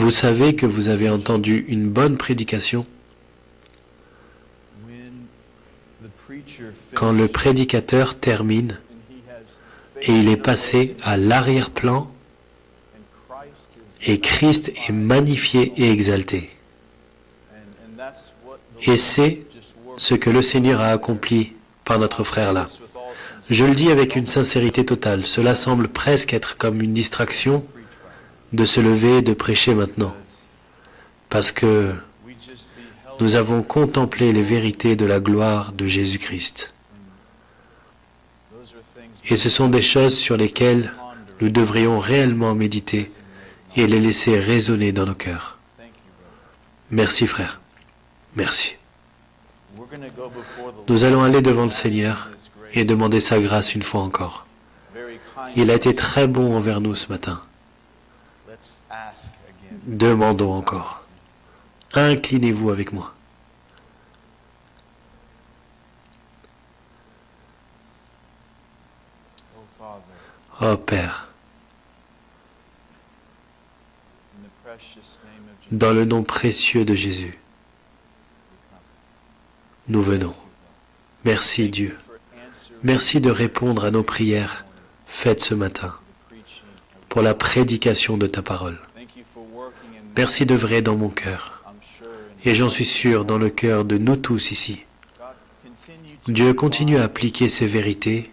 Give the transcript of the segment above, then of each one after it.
Vous savez que vous avez entendu une bonne prédication quand le prédicateur termine et il est passé à l'arrière-plan et Christ est magnifié et exalté. Et c'est ce que le Seigneur a accompli par notre frère là. Je le dis avec une sincérité totale. Cela semble presque être comme une distraction de se lever et de prêcher maintenant. Parce que nous avons contemplé les vérités de la gloire de Jésus-Christ. Et ce sont des choses sur lesquelles nous devrions réellement méditer et les laisser résonner dans nos cœurs. Merci frère. Merci. Nous allons aller devant le Seigneur et demander sa grâce une fois encore. Il a été très bon envers nous ce matin. Demandons encore. Inclinez-vous avec moi. Oh Père, dans le nom précieux de Jésus, nous venons. Merci Dieu. Merci de répondre à nos prières faites ce matin pour la prédication de ta parole. Merci d'œuvrer dans mon cœur et j'en suis sûr dans le cœur de nous tous ici. Dieu continue à appliquer ces vérités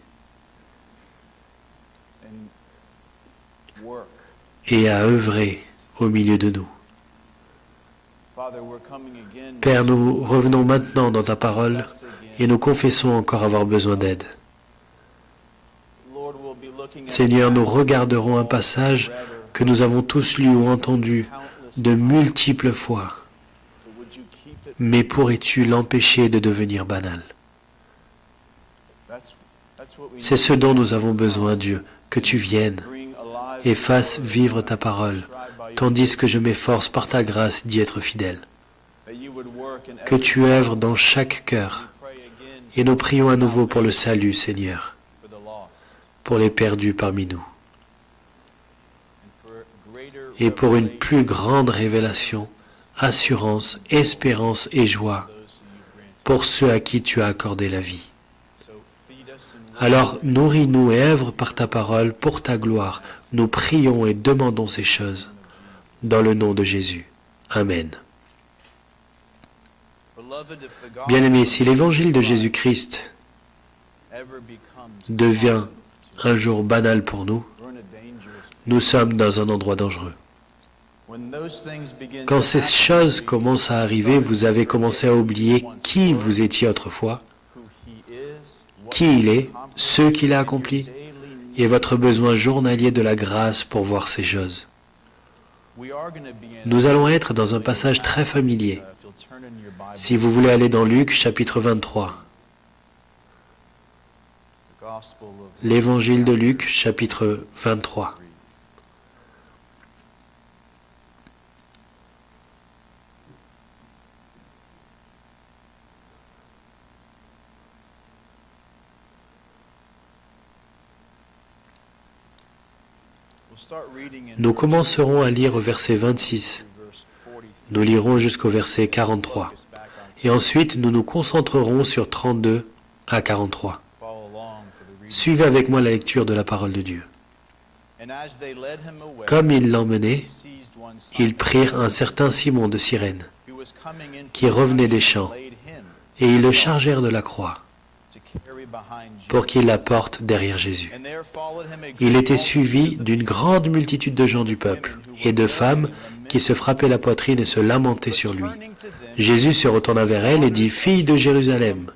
et à œuvrer au milieu de nous. Père, nous revenons maintenant dans ta parole et nous confessons encore avoir besoin d'aide. Seigneur, nous regarderons un passage que nous avons tous lu ou entendu de multiples fois. Mais pourrais-tu l'empêcher de devenir banal? C'est ce dont nous avons besoin, Dieu, que tu viennes et fasses vivre ta parole, tandis que je m'efforce par ta grâce d'y être fidèle. Que tu œuvres dans chaque cœur, et nous prions à nouveau pour le salut, Seigneur, pour les perdus parmi nous, et pour une plus grande révélation, assurance, espérance et joie pour ceux à qui tu as accordé la vie. Alors, nourris-nous et œuvre par ta parole pour ta gloire. Nous prions et demandons ces choses. Dans le nom de Jésus. Amen. Bien-aimés, si l'évangile de Jésus-Christ devient un jour banal pour nous, nous sommes dans un endroit dangereux. Quand ces choses commencent à arriver, vous avez commencé à oublier qui vous étiez autrefois, qui il est, ce qu'il a accompli, et votre besoin journalier de la grâce pour voir ces choses. Nous allons être dans un passage très familier. Si vous voulez aller dans Luc, chapitre 23. L'évangile de Luc, chapitre 23. Nous commencerons à lire au verset 26. Nous lirons jusqu'au verset 43. Et ensuite, nous nous concentrerons sur 32 à 43. Suivez avec moi la lecture de la parole de Dieu. Comme ils l'emmenaient, ils prirent un certain Simon de Cyrène, qui revenait des champs, et ils le chargèrent de la croix, pour qu'il la porte derrière Jésus. Il était suivi d'une grande multitude de gens du peuple, et de femmes qui se frappaient la poitrine et se lamentaient sur lui. Jésus se retourna vers elle et dit, « Filles de Jérusalem,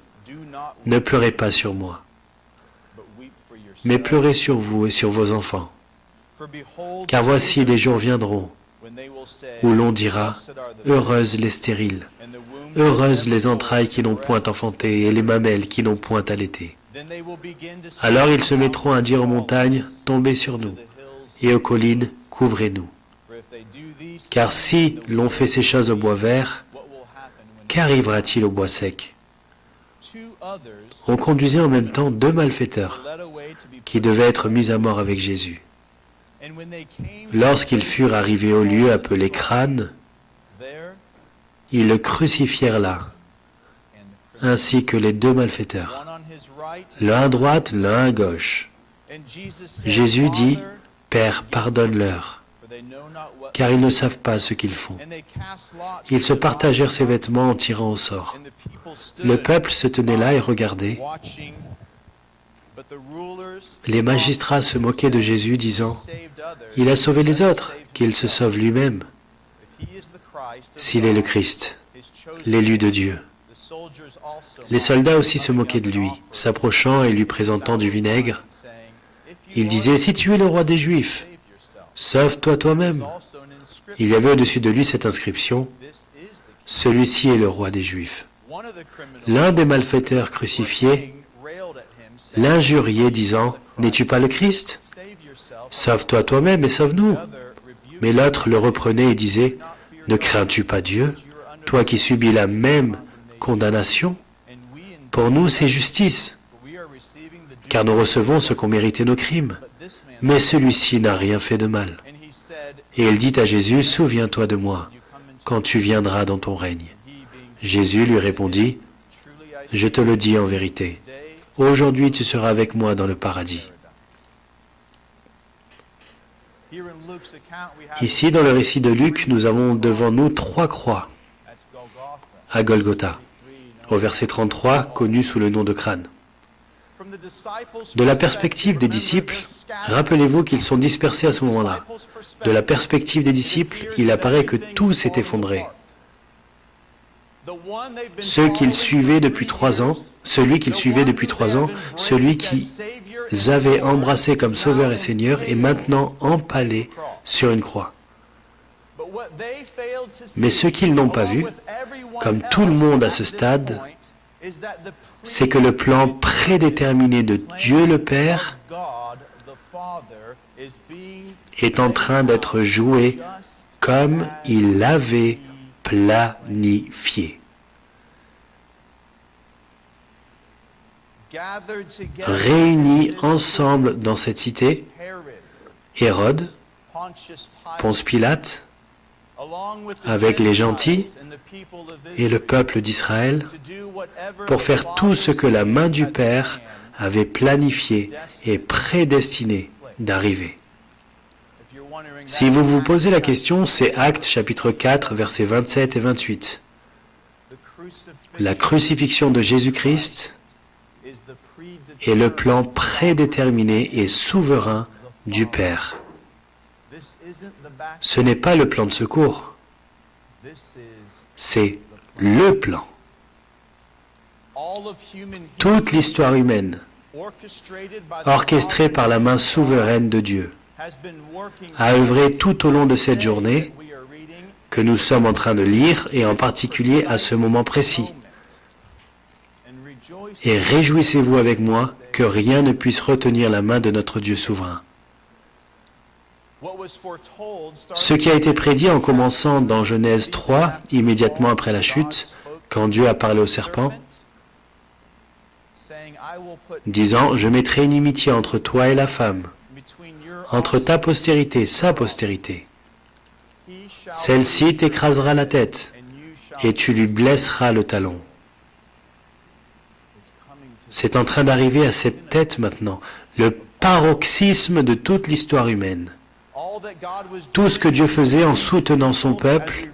ne pleurez pas sur moi, mais pleurez sur vous et sur vos enfants. Car voici des jours viendront où l'on dira, heureuses les stériles, heureuses les entrailles qui n'ont point enfanté et les mamelles qui n'ont point allaité. Alors ils se mettront à dire aux montagnes, tombez sur nous, et aux collines, couvrez-nous. Car si l'on fait ces choses au bois vert, qu'arrivera-t-il au bois sec? On conduisait en même temps deux malfaiteurs qui devaient être mis à mort avec Jésus. Lorsqu'ils furent arrivés au lieu appelé Crâne, ils le crucifièrent là, ainsi que les deux malfaiteurs, l'un à droite, l'un à gauche. Jésus dit, « Père, pardonne-leur, car ils ne savent pas ce qu'ils font. » Ils se partagèrent ses vêtements en tirant au sort. Le peuple se tenait là et regardait. Les magistrats se moquaient de Jésus, disant, « Il a sauvé les autres, qu'il se sauve lui-même, s'il est le Christ, l'élu de Dieu. » Les soldats aussi se moquaient de lui, s'approchant et lui présentant du vinaigre. Ils disaient, « Si tu es le roi des Juifs, sauve-toi toi-même. » Il y avait au-dessus de lui cette inscription, « Celui-ci est le roi des Juifs. » L'un des malfaiteurs crucifiés l'injuriait, disant, « N'es-tu pas le Christ? Sauve-toi toi-même et sauve-nous. » Mais l'autre le reprenait et disait, « Ne crains-tu pas Dieu, toi qui subis la même condamnation? Pour nous, c'est justice, car nous recevons ce qu'ont mérité nos crimes. Mais celui-ci n'a rien fait de mal. » Et il dit à Jésus, « Souviens-toi de moi, quand tu viendras dans ton règne. » Jésus lui répondit, « Je te le dis en vérité, aujourd'hui tu seras avec moi dans le paradis. » Ici, dans le récit de Luc, nous avons devant nous 3 croix à Golgotha, au verset 33, connu sous le nom de Crâne. De la perspective des disciples, rappelez-vous qu'ils sont dispersés à ce moment-là. De la perspective des disciples, il apparaît que tout s'est effondré. Ceux qu'ils suivaient depuis 3 ans, celui qu'ils suivaient depuis 3 ans, celui qu'ils avaient embrassé comme sauveur et seigneur, est maintenant empalé sur une croix. Mais ce qu'ils n'ont pas vu, comme tout le monde à ce stade, c'est que le plan prédéterminé de Dieu le Père est en train d'être joué comme il l'avait planifié. Réunis ensemble dans cette cité, Hérode, Ponce Pilate, avec les gentils et le peuple d'Israël, pour faire tout ce que la main du Père avait planifié et prédestiné d'arriver. Si vous vous posez la question, c'est Actes chapitre 4, versets 27 et 28. La crucifixion de Jésus-Christ est le plan prédéterminé et souverain du Père. Ce n'est pas le plan de secours, c'est le plan. Toute l'histoire humaine, orchestrée par la main souveraine de Dieu, a œuvré tout au long de cette journée que nous sommes en train de lire, et en particulier à ce moment précis. Et réjouissez-vous avec moi que rien ne puisse retenir la main de notre Dieu souverain. Ce qui a été prédit en commençant dans Genèse 3, immédiatement après la chute, quand Dieu a parlé au serpent, disant « Je mettrai une inimitié entre toi et la femme, entre ta postérité et sa postérité. Celle-ci t'écrasera la tête, et tu lui blesseras le talon. » C'est en train d'arriver à cette tête maintenant, le paroxysme de toute l'histoire humaine. Tout ce que Dieu faisait en soutenant son peuple,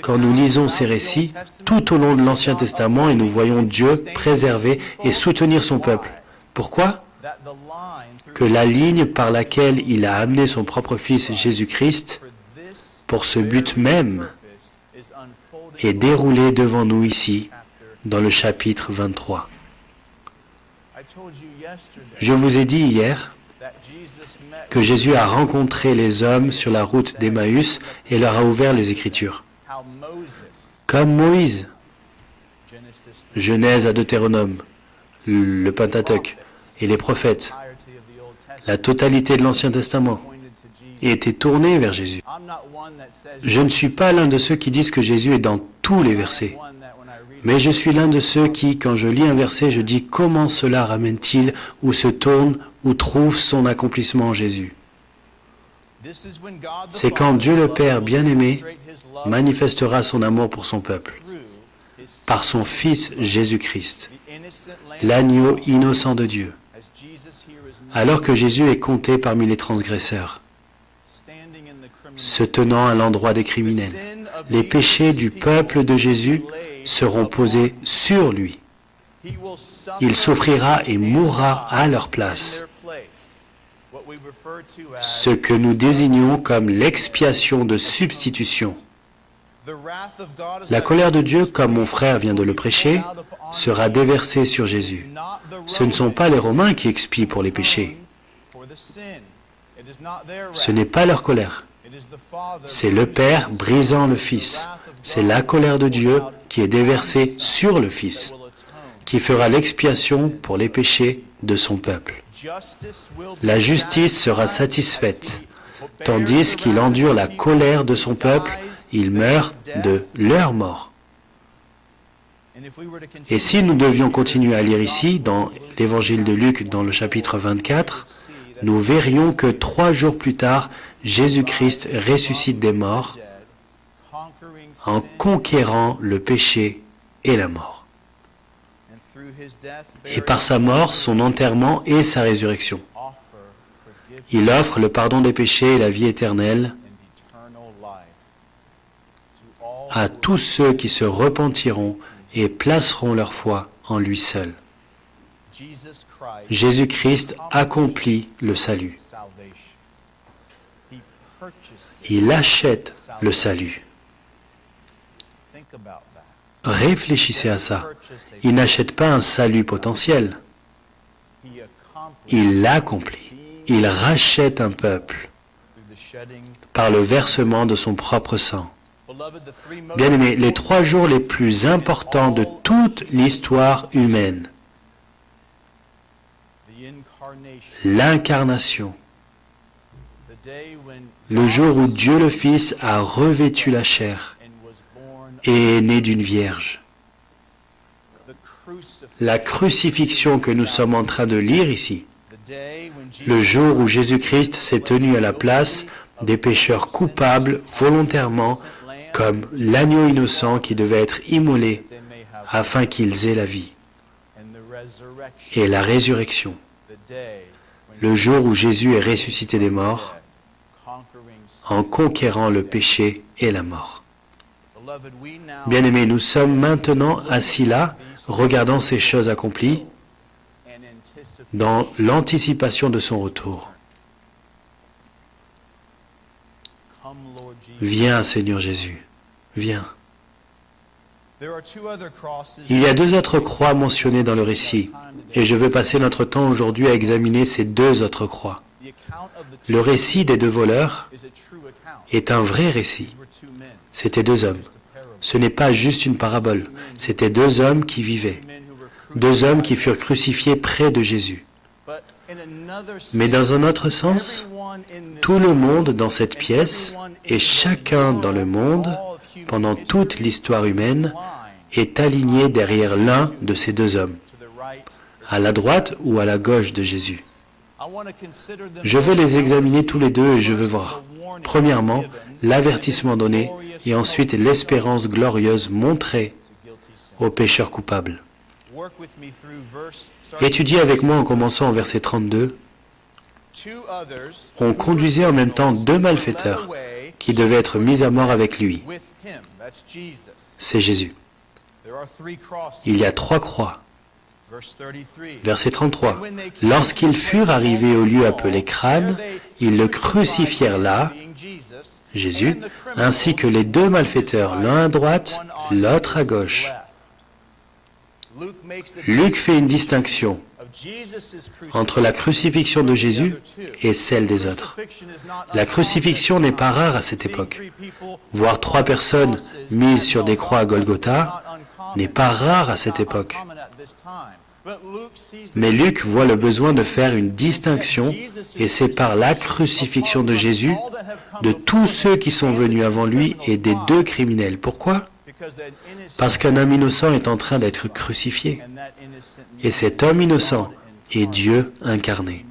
quand nous lisons ces récits, tout au long de l'Ancien Testament, et nous voyons Dieu préserver et soutenir son peuple. Pourquoi ? Que la ligne par laquelle il a amené son propre Fils Jésus-Christ, pour ce but même, est déroulée devant nous ici, dans le chapitre 23. Je vous ai dit hier que Jésus a rencontré les hommes sur la route d'Emmaüs et leur a ouvert les Écritures. Comme Moïse, Genèse à Deutéronome, le Pentateuque et les prophètes, la totalité de l'Ancien Testament était tournée vers Jésus. Je ne suis pas l'un de ceux qui disent que Jésus est dans tous les versets, mais je suis l'un de ceux qui, quand je lis un verset, je dis comment cela ramène-t-il ou se tourne ou trouve son accomplissement en Jésus. C'est quand Dieu le Père bien-aimé manifestera son amour pour son peuple, par son Fils Jésus-Christ, l'agneau innocent de Dieu, alors que Jésus est compté parmi les transgresseurs, se tenant à l'endroit des criminels. Les péchés du peuple de Jésus seront posés sur lui. Il souffrira et mourra à leur place. Ce que nous désignons comme l'expiation de substitution. La colère de Dieu, comme mon frère vient de le prêcher, sera déversée sur Jésus. Ce ne sont pas les Romains qui expient pour les péchés. Ce n'est pas leur colère. C'est le Père brisant le Fils. C'est la colère de Dieu qui est déversée sur le Fils, qui fera l'expiation pour les péchés de son peuple. La justice sera satisfaite, tandis qu'il endure la colère de son peuple, il meurt de leur mort. Et si nous devions continuer à lire ici, dans l'évangile de Luc, dans le chapitre 24, nous verrions que 3 jours plus tard, Jésus-Christ ressuscite des morts en conquérant le péché et la mort. Et par sa mort, son enterrement et sa résurrection. Il offre le pardon des péchés et la vie éternelle à tous ceux qui se repentiront et placeront leur foi en lui seul. Jésus-Christ accomplit le salut. Il achète le salut. Réfléchissez à ça. Il n'achète pas un salut potentiel. Il l'accomplit. Il rachète un peuple par le versement de son propre sang. Bien-aimés, les 3 jours les plus importants de toute l'histoire humaine, l'incarnation, le jour où Dieu le Fils a revêtu la chair et est né d'une vierge, la crucifixion que nous sommes en train de lire ici, le jour où Jésus-Christ s'est tenu à la place des pécheurs coupables volontairement, comme l'agneau innocent qui devait être immolé afin qu'ils aient la vie, et la résurrection, le jour où Jésus est ressuscité des morts en conquérant le péché et la mort. Bien-aimés, nous sommes maintenant assis là, regardant ces choses accomplies, dans l'anticipation de son retour. Viens, Seigneur Jésus, viens. Il y a 2 autres croix mentionnées dans le récit, et je veux passer notre temps aujourd'hui à examiner ces 2 autres croix. Le récit des 2 voleurs est un vrai récit. C'étaient 2 hommes. Ce n'est pas juste une parabole. C'étaient 2 hommes qui vivaient. 2 hommes qui furent crucifiés près de Jésus. Mais dans un autre sens, tout le monde dans cette pièce et chacun dans le monde, pendant toute l'histoire humaine, est aligné derrière l'un de ces 2 hommes, à la droite ou à la gauche de Jésus. Je veux les examiner tous les 2 et je veux voir, premièrement, l'avertissement donné et ensuite l'espérance glorieuse montrée aux pécheurs coupables. Étudiez avec moi en commençant au verset 32. On conduisait en même temps 2 malfaiteurs qui devaient être mis à mort avec lui. C'est Jésus. Il y a 3 croix. Verset 33. Lorsqu'ils furent arrivés au lieu appelé Crâne, ils le crucifièrent là, Jésus, ainsi que les 2 malfaiteurs, l'un à droite, l'autre à gauche. Luc fait une distinction entre la crucifixion de Jésus et celle des autres. La crucifixion n'est pas rare à cette époque. Voir 3 personnes mises sur des croix à Golgotha n'est pas rare à cette époque. Mais Luc voit le besoin de faire une distinction et sépare la crucifixion de Jésus de tous ceux qui sont venus avant lui et des 2 criminels. Pourquoi ? Parce qu'un homme innocent est en train d'être crucifié. Et cet homme innocent est Dieu incarné,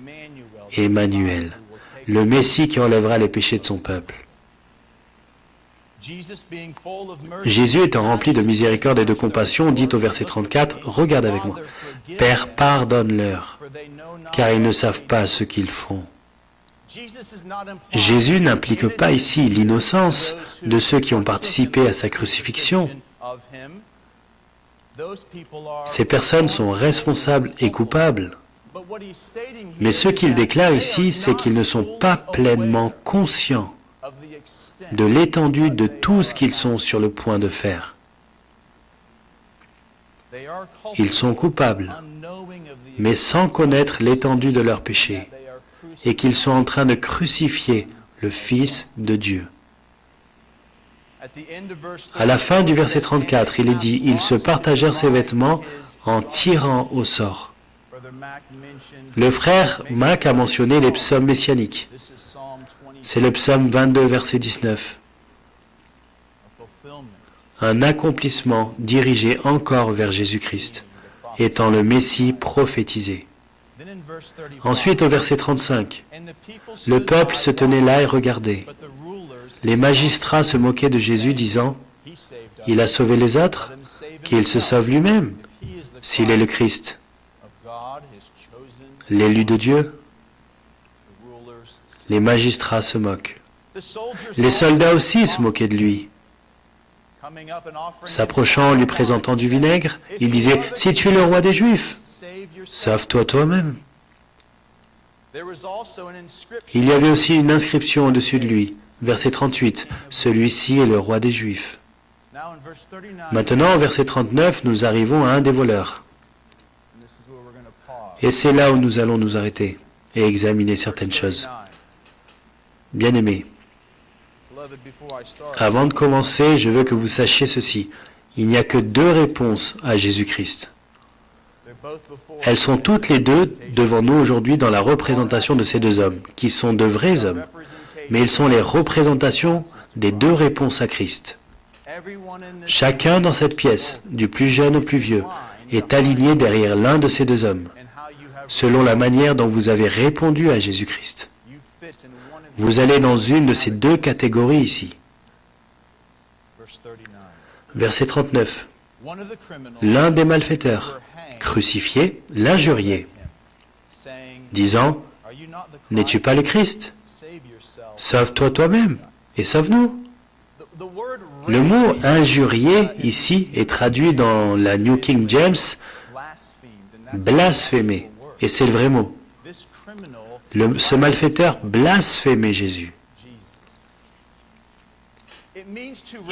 Emmanuel, le Messie qui enlèvera les péchés de son peuple. Jésus étant rempli de miséricorde et de compassion, dit au verset 34, « Regarde avec moi. Père, pardonne-leur, car ils ne savent pas ce qu'ils font. » Jésus n'implique pas ici l'innocence de ceux qui ont participé à sa crucifixion. Ces personnes sont responsables et coupables. Mais ce qu'il déclare ici, c'est qu'ils ne sont pas pleinement conscients de l'étendue de tout ce qu'ils sont sur le point de faire. Ils sont coupables, mais sans connaître l'étendue de leurs péchés, et qu'ils sont en train de crucifier le Fils de Dieu. À la fin du verset 34, il est dit « Ils se partagèrent ses vêtements en tirant au sort ». Le frère Mac a mentionné les psaumes messianiques. C'est le psaume 22, verset 19. Un accomplissement dirigé encore vers Jésus-Christ, étant le Messie prophétisé. Ensuite, au verset 35, le peuple se tenait là et regardait. Les magistrats se moquaient de Jésus, disant, « Il a sauvé les autres, qu'il se sauve lui-même, s'il est le Christ. » L'élu de Dieu. Les magistrats se moquent. Les soldats aussi se moquaient de lui. S'approchant, lui présentant du vinaigre, il disait, « Si tu es le roi des Juifs, sauve-toi toi-même. » Il y avait aussi une inscription au-dessus de lui, verset 38, « Celui-ci est le roi des Juifs. » Maintenant, au verset 39, nous arrivons à un des voleurs. Et c'est là où nous allons nous arrêter et examiner certaines choses. Bien-aimés, avant de commencer, je veux que vous sachiez ceci. Il n'y a que deux réponses à Jésus-Christ. Elles sont toutes les deux devant nous aujourd'hui dans la représentation de ces deux hommes, qui sont de vrais hommes, mais ils sont les représentations des deux réponses à Christ. Chacun dans cette pièce, du plus jeune au plus vieux, est aligné derrière l'un de ces deux hommes, selon la manière dont vous avez répondu à Jésus-Christ. Vous allez dans une de ces deux catégories ici. Verset 39. L'un des malfaiteurs, crucifié, l'injuriait, disant, « N'es-tu pas le Christ? Sauve-toi toi-même et sauve-nous. » Le mot « injurier » ici est traduit dans la New King James « blasphémer », et c'est le vrai mot. Ce malfaiteur blasphémait Jésus.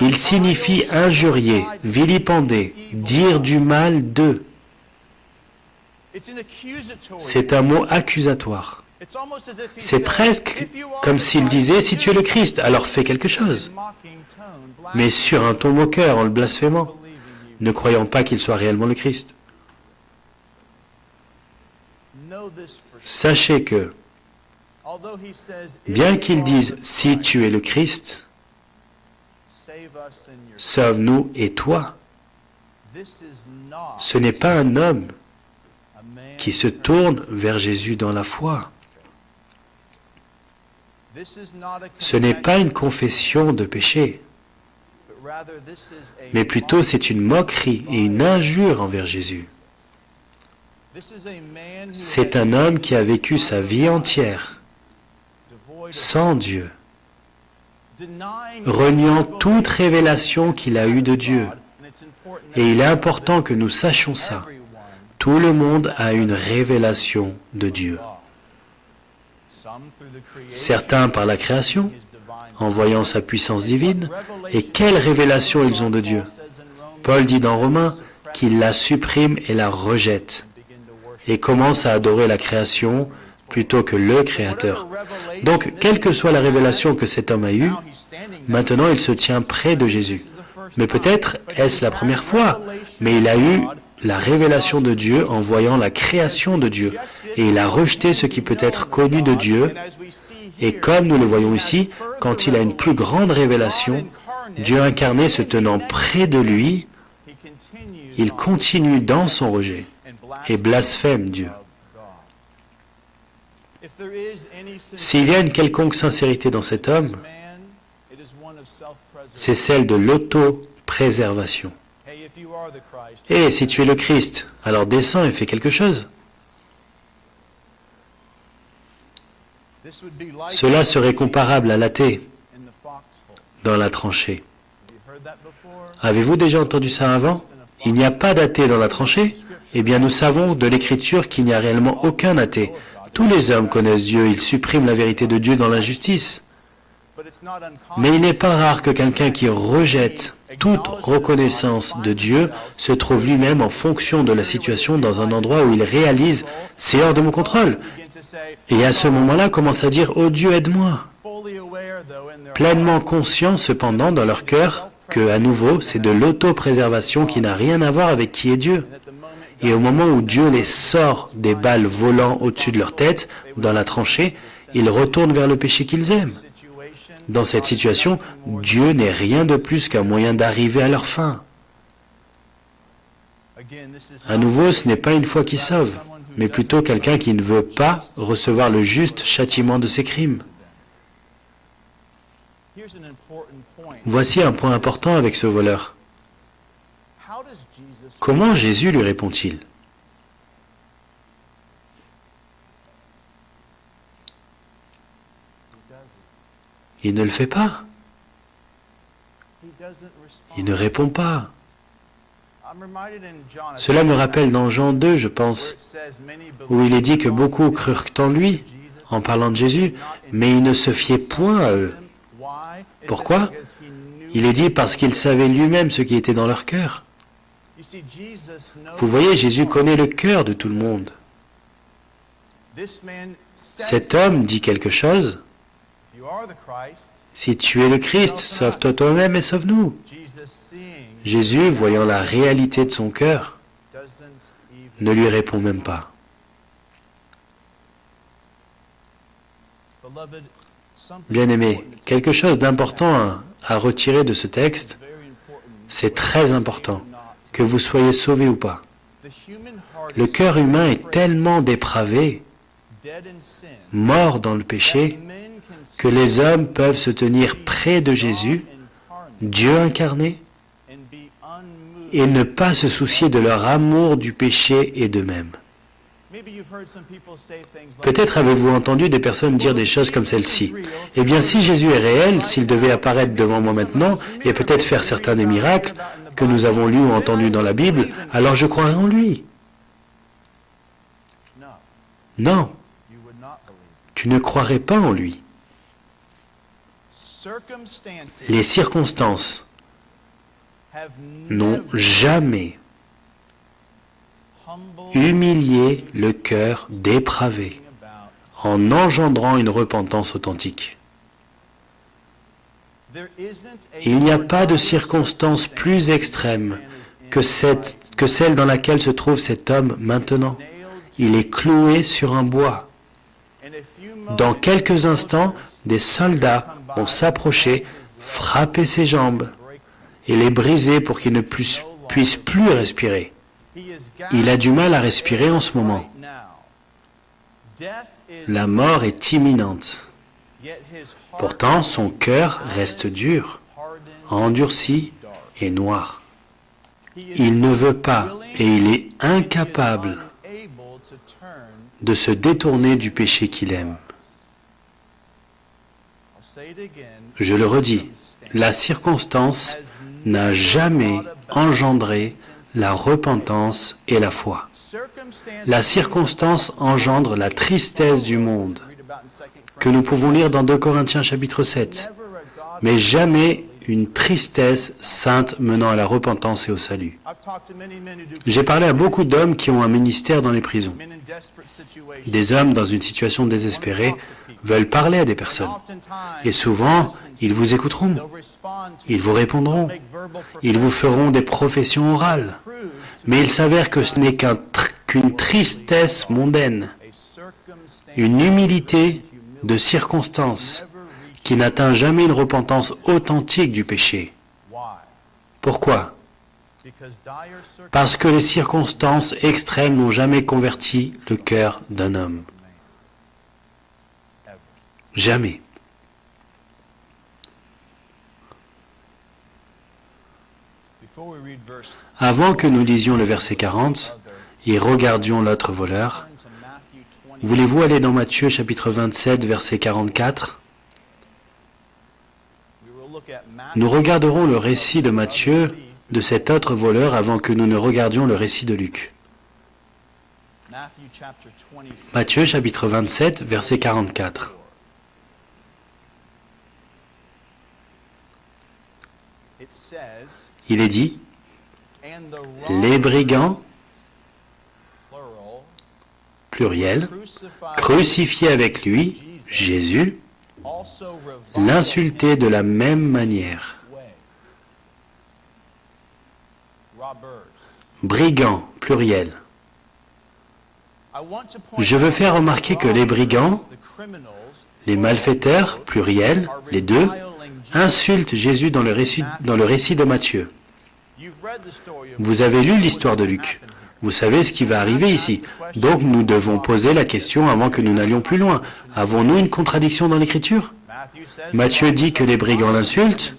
Il signifie injurier, vilipender, dire du mal d'eux. C'est un mot accusatoire. C'est presque comme s'il disait, si tu es le Christ, alors fais quelque chose. Mais sur un ton moqueur, en le blasphémant, ne croyant pas qu'il soit réellement le Christ. Sachez que, bien qu'il dise « si tu es le Christ », sauve-nous et toi, ce n'est pas un homme qui se tourne vers Jésus dans la foi. Ce n'est pas une confession de péché, mais plutôt c'est une moquerie et une injure envers Jésus. C'est un homme qui a vécu sa vie entière sans Dieu, reniant toute révélation qu'il a eue de Dieu. Et il est important que nous sachions ça. Tout le monde a une révélation de Dieu. Certains par la création, en voyant sa puissance divine, et quelle révélation ils ont de Dieu. Paul dit dans Romains qu'il la supprime et la rejette, et commence à adorer la création plutôt que le Créateur. Donc, quelle que soit la révélation que cet homme a eue, maintenant il se tient près de Jésus. Mais peut-être est-ce la première fois, mais il a eu la révélation de Dieu en voyant la création de Dieu. Et il a rejeté ce qui peut être connu de Dieu. Et comme nous le voyons ici, quand il a une plus grande révélation, Dieu incarné se tenant près de lui, il continue dans son rejet et blasphème Dieu. S'il y a une quelconque sincérité dans cet homme, c'est celle de l'auto-préservation. Et si tu es le Christ, alors descends et fais quelque chose. Cela serait comparable à l'athée dans la tranchée. Avez-vous déjà entendu ça avant? Il n'y a pas d'athée dans la tranchée? Eh bien, nous savons de l'Écriture qu'il n'y a réellement aucun athée. Tous les hommes connaissent Dieu, ils suppriment la vérité de Dieu dans l'injustice. Mais il n'est pas rare que quelqu'un qui rejette toute reconnaissance de Dieu se trouve lui-même en fonction de la situation dans un endroit où il réalise « c'est hors de mon contrôle ». Et à ce moment-là, commence à dire « oh Dieu, aide-moi ». Pleinement conscient cependant dans leur cœur que, à nouveau, c'est de l'autopréservation qui n'a rien à voir avec qui est Dieu. Et au moment où Dieu les sort des balles volant au-dessus de leur tête, dans la tranchée, ils retournent vers le péché qu'ils aiment. Dans cette situation, Dieu n'est rien de plus qu'un moyen d'arriver à leur fin. À nouveau, ce n'est pas une foi qui sauve, mais plutôt quelqu'un qui ne veut pas recevoir le juste châtiment de ses crimes. Voici un point important avec ce voleur. Comment Jésus lui répond-il? Il ne le fait pas. Il ne répond pas. Cela me rappelle dans Jean 2, je pense, où il est dit que beaucoup crurent en lui, en parlant de Jésus, mais il ne se fiait point à eux. Pourquoi? Il est dit parce qu'il savait lui-même ce qui était dans leur cœur. Vous voyez, Jésus connaît le cœur de tout le monde. Cet homme dit quelque chose. Si tu es le Christ, sauve-toi toi-même et sauve-nous. Jésus, voyant la réalité de son cœur, ne lui répond même pas. Bien-aimé, quelque chose d'important à retirer de ce texte, c'est très important, que vous soyez sauvés ou pas. Le cœur humain est tellement dépravé, mort dans le péché, que les hommes peuvent se tenir près de Jésus, Dieu incarné, et ne pas se soucier de leur amour du péché et d'eux-mêmes. Peut-être avez-vous entendu des personnes dire des choses comme celle-ci. Eh bien, si Jésus est réel, s'il devait apparaître devant moi maintenant, et peut-être faire certains des miracles que nous avons lus ou entendus dans la Bible, alors je croirais en lui. Non, tu ne croirais pas en lui. Les circonstances n'ont jamais humilié le cœur dépravé en engendrant une repentance authentique. Il n'y a pas de circonstance plus extrême que celle dans laquelle se trouve cet homme maintenant. Il est cloué sur un bois. Dans quelques instants, des soldats vont s'approcher, frapper ses jambes et les briser pour qu'il ne puisse plus respirer. Il a du mal à respirer en ce moment. La mort est imminente. Pourtant, son cœur reste dur, endurci et noir. Il ne veut pas et il est incapable de se détourner du péché qu'il aime. Je le redis, la circonstance n'a jamais engendré la repentance et la foi. La circonstance engendre la tristesse du monde, que nous pouvons lire dans 2 Corinthiens chapitre 7, mais jamais une tristesse sainte menant à la repentance et au salut. J'ai parlé à beaucoup d'hommes qui ont un ministère dans les prisons. Des hommes dans une situation désespérée veulent parler à des personnes. Et souvent, ils vous écouteront, ils vous répondront, ils vous feront des professions orales. Mais il s'avère que ce n'est qu'une tristesse mondaine, une humilité de circonstance qui n'atteint jamais une repentance authentique du péché. Pourquoi? Parce que les circonstances extrêmes n'ont jamais converti le cœur d'un homme. Jamais. Avant que nous lisions le verset 40 et regardions l'autre voleur, voulez-vous aller dans Matthieu chapitre 27, verset 44 ? Nous regarderons le récit de Matthieu de cet autre voleur avant que nous ne regardions le récit de Luc. Matthieu chapitre 27, verset 44. Il est dit, les brigands, pluriel, crucifiés avec lui, Jésus, l'insultaient de la même manière. Brigands, pluriel. Je veux faire remarquer que les brigands, les malfaiteurs, pluriel, les deux, insultent Jésus dans le récit de Matthieu. Vous avez lu l'histoire de Luc. Vous savez ce qui va arriver ici. Donc nous devons poser la question avant que nous n'allions plus loin. Avons-nous une contradiction dans l'Écriture ? Matthieu dit que les brigands l'insultent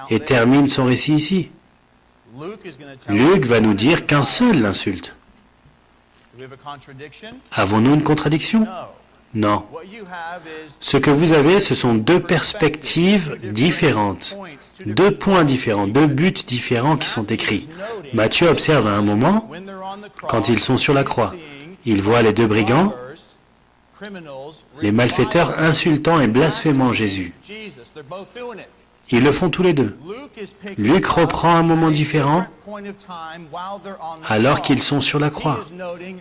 et termine son récit ici. Luc va nous dire qu'un seul l'insulte. Avons-nous une contradiction ? Non. Ce que vous avez, ce sont deux perspectives différentes, deux points différents, deux buts différents qui sont écrits. Matthieu observe à un moment, quand ils sont sur la croix, il voit les deux brigands, les malfaiteurs insultant et blasphémant Jésus. Ils le font tous les deux. Luc reprend un moment différent alors qu'ils sont sur la croix.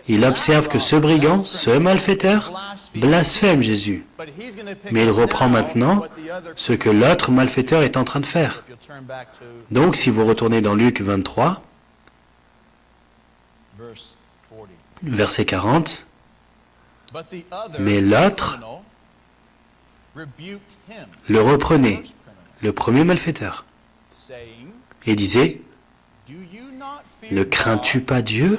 Il observe que ce brigand, ce malfaiteur, blasphème Jésus. Mais il reprend maintenant ce que l'autre malfaiteur est en train de faire. Donc, si vous retournez dans Luc 23, verset 40, mais l'autre le reprenait, le premier malfaiteur, et disait, ne crains-tu pas Dieu,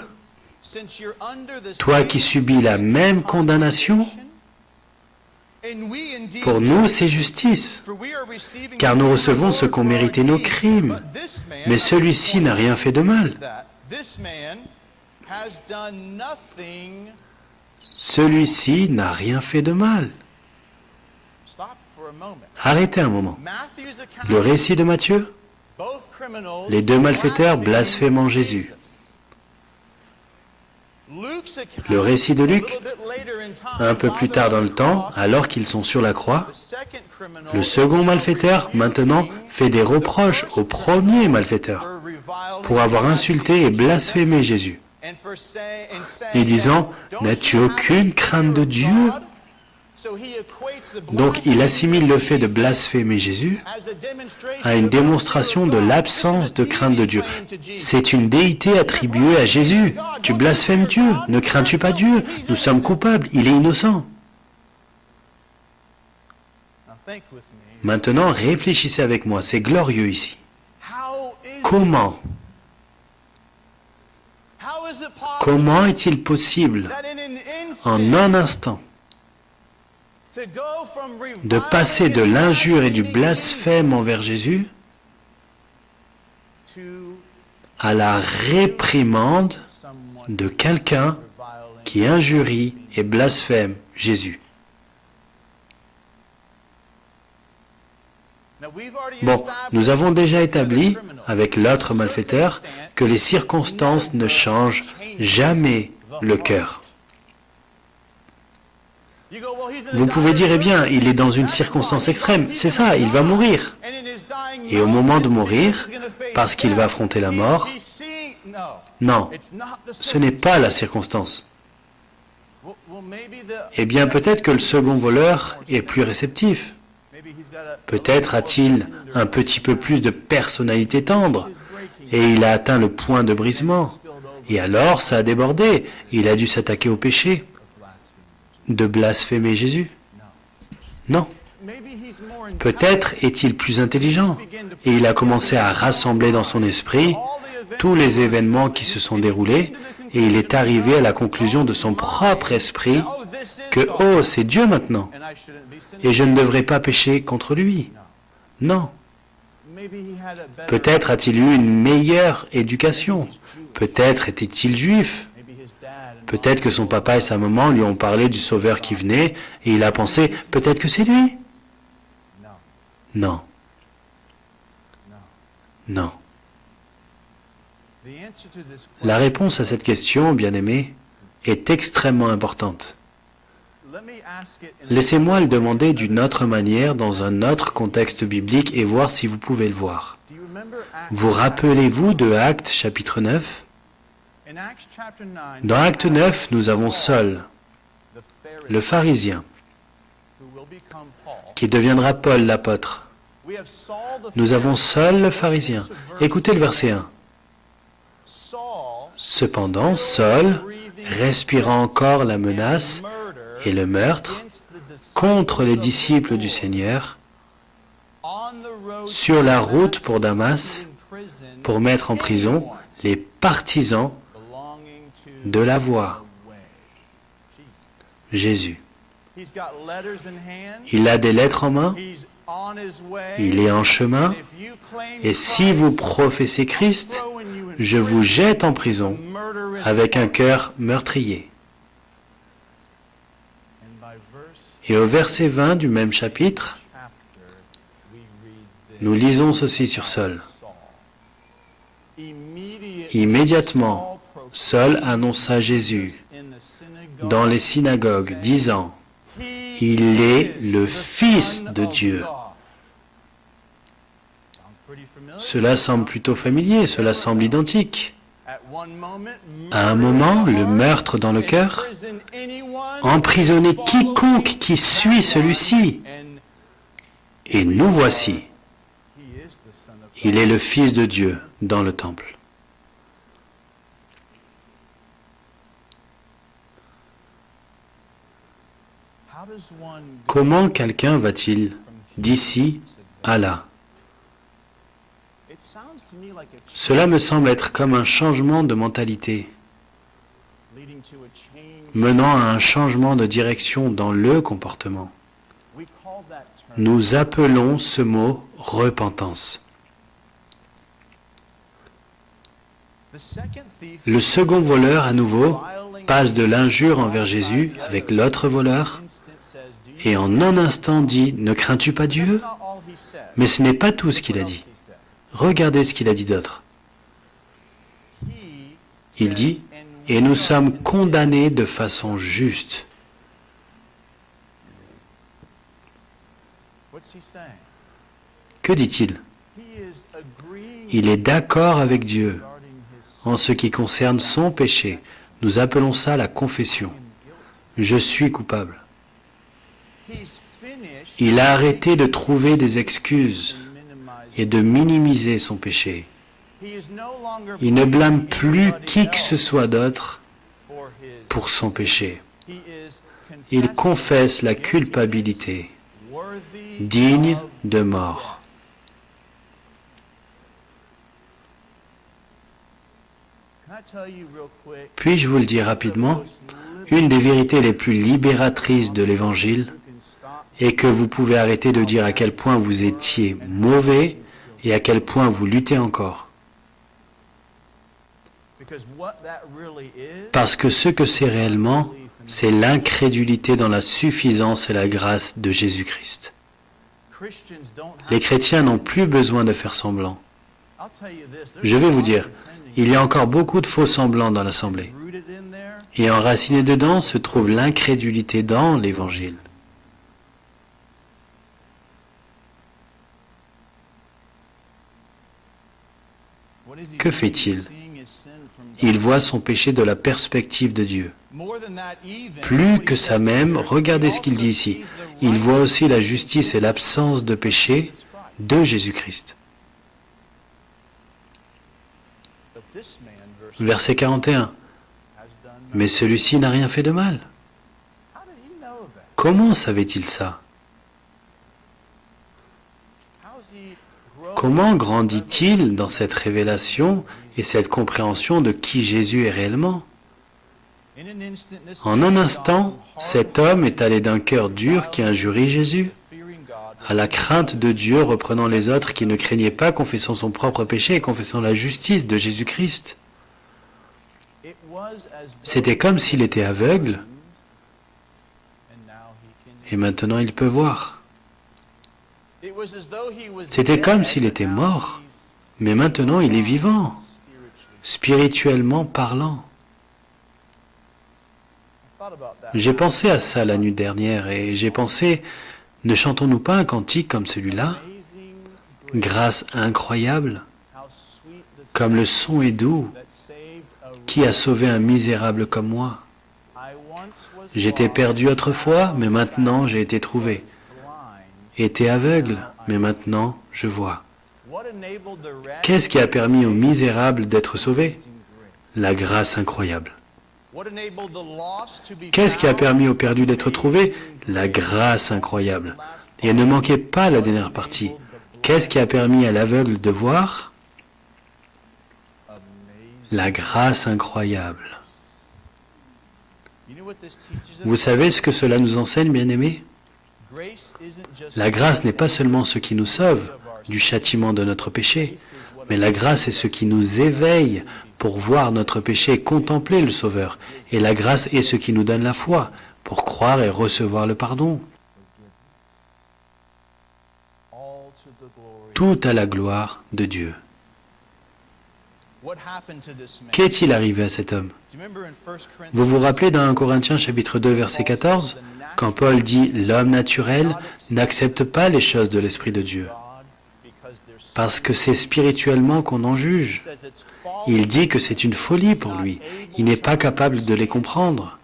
toi qui subis la même condamnation? Pour nous, c'est justice, car nous recevons ce qu'ont mérité nos crimes. Mais celui-ci n'a rien fait de mal. Celui-ci n'a rien fait de mal. Arrêtez un moment. Le récit de Matthieu, les deux malfaiteurs blasphémant Jésus. Le récit de Luc, un peu plus tard dans le temps, alors qu'ils sont sur la croix, le second malfaiteur, maintenant, fait des reproches au premier malfaiteur pour avoir insulté et blasphémé Jésus, et disant, « N'as-tu aucune crainte de Dieu ?» Donc il assimile le fait de blasphémer Jésus à une démonstration de l'absence de crainte de Dieu. C'est une déité attribuée à Jésus. Tu blasphèmes Dieu, ne crains-tu pas Dieu? Nous sommes coupables, il est innocent. Maintenant, réfléchissez avec moi, c'est glorieux ici. Comment est-il possible, en un instant, de passer de l'injure et du blasphème envers Jésus à la réprimande de quelqu'un qui injurie et blasphème Jésus? Bon, nous avons déjà établi, avec l'autre malfaiteur, que les circonstances ne changent jamais le cœur. Vous pouvez dire, eh bien, il est dans une circonstance extrême. C'est ça, il va mourir. Et au moment de mourir, parce qu'il va affronter la mort, non, ce n'est pas la circonstance. Eh bien, peut-être que le second voleur est plus réceptif. Peut-être a-t-il un petit peu plus de personnalité tendre, et il a atteint le point de brisement. Et alors, ça a débordé. Il a dû s'attaquer au péché. De blasphémer Jésus? Non. Peut-être est-il plus intelligent, et il a commencé à rassembler dans son esprit tous les événements qui se sont déroulés, et il est arrivé à la conclusion de son propre esprit, que « Oh, c'est Dieu maintenant, et je ne devrais pas pécher contre lui ». Non. Peut-être a-t-il eu une meilleure éducation. Peut-être était-il juif. Peut-être que son papa et sa maman lui ont parlé du Sauveur qui venait et il a pensé « Peut-être que c'est lui ». Non. Non. La réponse à cette question, bien-aimés, est extrêmement importante. Laissez-moi le demander d'une autre manière, dans un autre contexte biblique, et voir si vous pouvez le voir. Vous rappelez-vous de Actes chapitre 9 ? Dans Acte 9, nous avons Saul, le pharisien, qui deviendra Paul l'apôtre. Nous avons Saul le pharisien. Écoutez le verset 1. Cependant, Saul, respirant encore la menace et le meurtre contre les disciples du Seigneur, sur la route pour Damas, pour mettre en prison les partisans de la voie. Jésus. Il a des lettres en main, il est en chemin, et si vous professez Christ, je vous jette en prison avec un cœur meurtrier. Et au verset 20 du même chapitre, nous lisons ceci sur Saul. Immédiatement, Saul annonça Jésus dans les synagogues, disant « Il est le Fils de Dieu ». Cela semble plutôt familier, cela semble identique. À un moment, le meurtre dans le cœur, emprisonner quiconque qui suit celui-ci. Et nous voici. Il est le Fils de Dieu dans le temple. Comment quelqu'un va-t-il d'ici à là? Cela me semble être comme un changement de mentalité, menant à un changement de direction dans le comportement. Nous appelons ce mot repentance. Le second voleur, à nouveau, passe de l'injure envers Jésus avec l'autre voleur et en un instant dit « Ne crains-tu pas Dieu ?» Mais ce n'est pas tout ce qu'il a dit. Regardez ce qu'il a dit d'autre. Il dit « Et nous sommes condamnés de façon juste. » Que dit-il? Il est d'accord avec Dieu en ce qui concerne son péché. Nous appelons ça la confession. Je suis coupable. Il a arrêté de trouver des excuses et de minimiser son péché. Il ne blâme plus qui que ce soit d'autre pour son péché. Il confesse la culpabilité, digne de mort. Puis-je vous le dire rapidement, une des vérités les plus libératrices de l'Évangile est que vous pouvez arrêter de dire à quel point vous étiez mauvais et à quel point vous luttez encore. Parce que ce que c'est réellement, c'est l'incrédulité dans la suffisance et la grâce de Jésus-Christ. Les chrétiens n'ont plus besoin de faire semblant. Je vais vous dire, il y a encore beaucoup de faux semblants dans l'Assemblée. Et enraciné dedans se trouve l'incrédulité dans l'Évangile. Que fait-il? Il voit son péché de la perspective de Dieu. Plus que ça même, regardez ce qu'il dit ici. Il voit aussi la justice et l'absence de péché de Jésus-Christ. Verset 41. Mais celui-ci n'a rien fait de mal. Comment savait-il ça? Comment grandit-il dans cette révélation et cette compréhension de qui Jésus est réellement? En un instant, cet homme est allé d'un cœur dur qui injurie Jésus à la crainte de Dieu, reprenant les autres qui ne craignaient pas, confessant son propre péché et confessant la justice de Jésus-Christ. C'était comme s'il était aveugle, et maintenant il peut voir. C'était comme s'il était mort, mais maintenant il est vivant, spirituellement parlant. J'ai pensé à ça la nuit dernière, et j'ai pensé, ne chantons-nous pas un cantique comme celui-là? Grâce incroyable, comme le son est doux, qui a sauvé un misérable comme moi. J'étais perdu autrefois, mais maintenant j'ai été trouvé. Était aveugle, mais maintenant je vois. Qu'est-ce qui a permis au misérable d'être sauvé? La grâce incroyable. Qu'est-ce qui a permis au perdu d'être trouvé? La grâce incroyable. Et ne manquez pas la dernière partie. Qu'est-ce qui a permis à l'aveugle de voir? La grâce incroyable. Vous savez ce que cela nous enseigne, bien-aimés? La grâce n'est pas seulement ce qui nous sauve du châtiment de notre péché, mais la grâce est ce qui nous éveille pour voir notre péché et contempler le Sauveur. Et la grâce est ce qui nous donne la foi pour croire et recevoir le pardon. Tout à la gloire de Dieu. Qu'est-il arrivé à cet homme? Vous vous rappelez dans 1 Corinthiens chapitre 2 verset 14, quand Paul dit « L'homme naturel n'accepte pas les choses de l'Esprit de Dieu, parce que c'est spirituellement qu'on en juge. Il dit que c'est une folie pour lui. Il n'est pas capable de les comprendre,